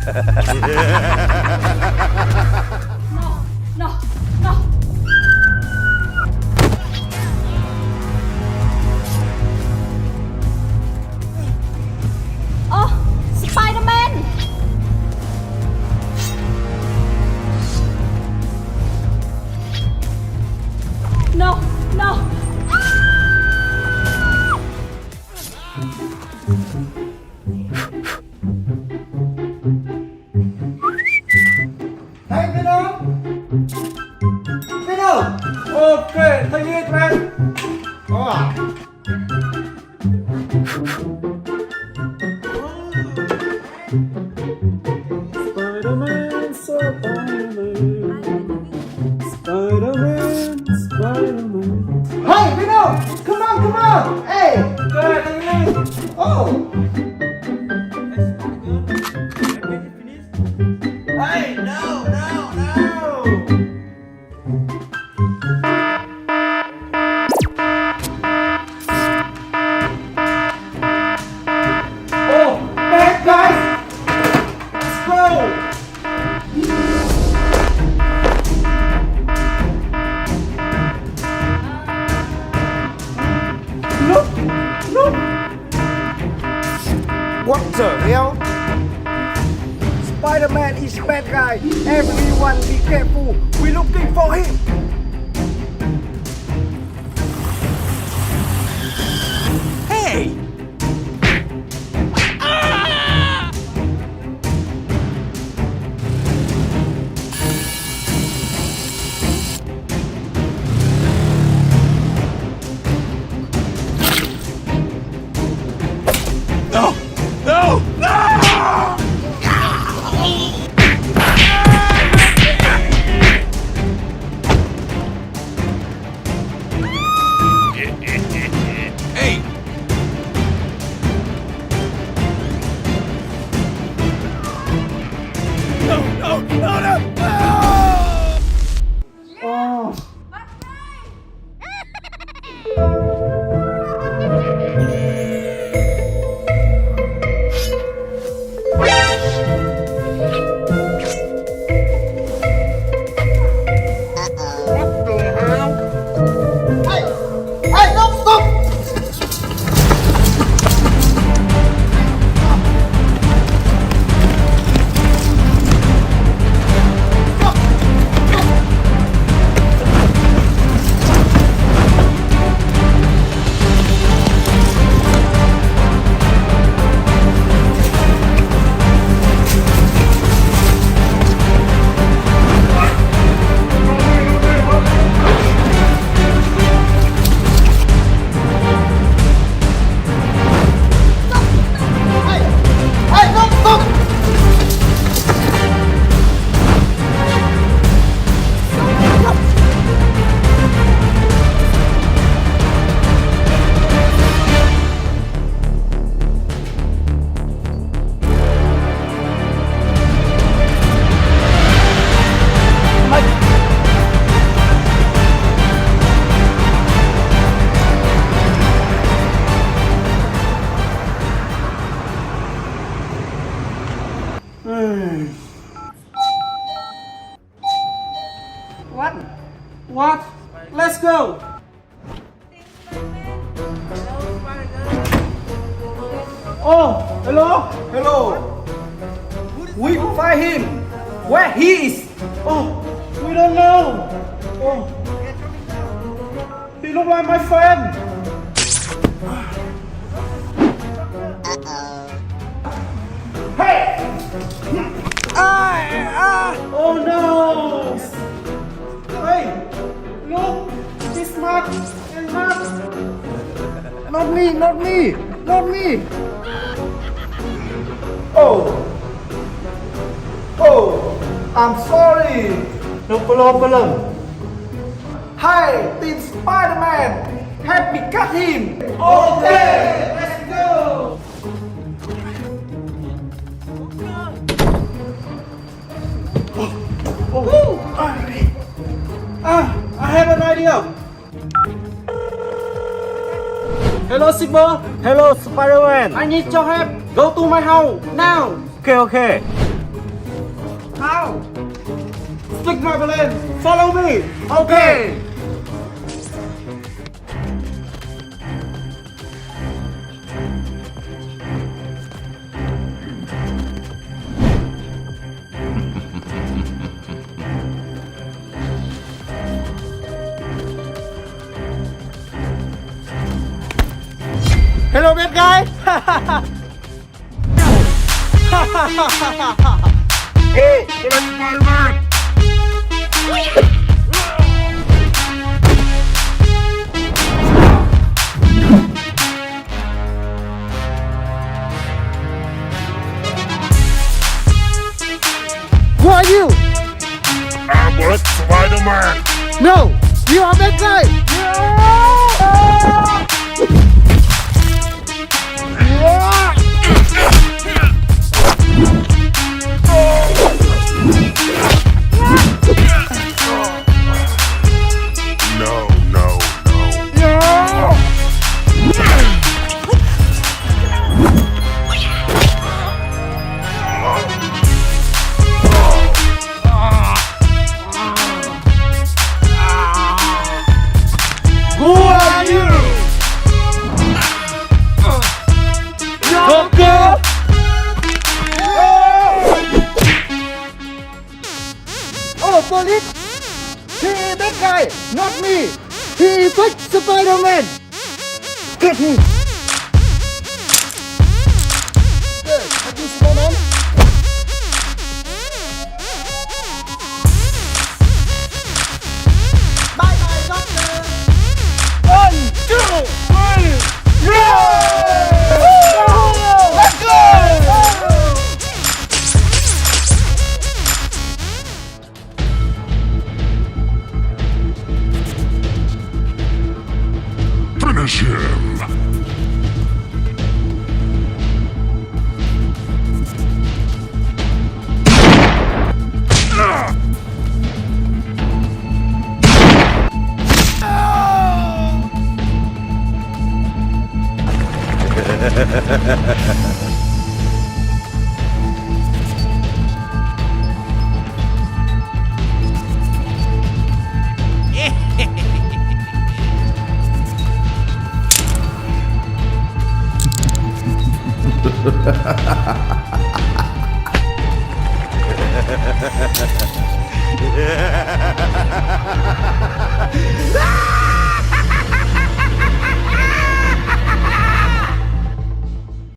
No, no. Oh, Spider-Man. No, no. Hey, Vino! Vino! Okay, take it, man. Spider-Man, Spider-Man, Spider-Man. Hey, Vino! Come on, come on! Hey! Good, take it. Oh! Hey, no, no, no! Oh, back, guys! Let's go! Look! Look! What the hell? Spider-Man is bad guy. Everyone be careful. We're looking for him. Hey! No! No! No! Hey! No, no, no, no! Oh! Hey, no, stop! Hey, no, stop! What? What? Let's go! Oh, hello? Hello? We find him! Where he is? Oh, we don't know! Oh, he look like my friend! Hey! Oh no! Hey! Look! He's mad! He's mad! Not me! Not me! Not me! Oh! Oh! I'm sorry! No problem! Hi! Team Spider-Man! Help me cut him! Okay! Let's go! Oh, I have an idea. Hello, Sigma. Hello, Spider-Man. I need your help. Go to my house now. Okay, okay. How? Stick my balloon. Follow me. Okay. Hello, bad guy. Hey, what are you doing, man? Who are you? I'm what? Spider-Man. No, you are bad guy. No, no, no. Who are you? Doctor. Oh, police! He is that guy, not me. He fight Spider-Man. Get me. Hey, have you seen him? Bye bye, doctor. 1, 2, 3, yeah! Let's go! Finish him. Ah!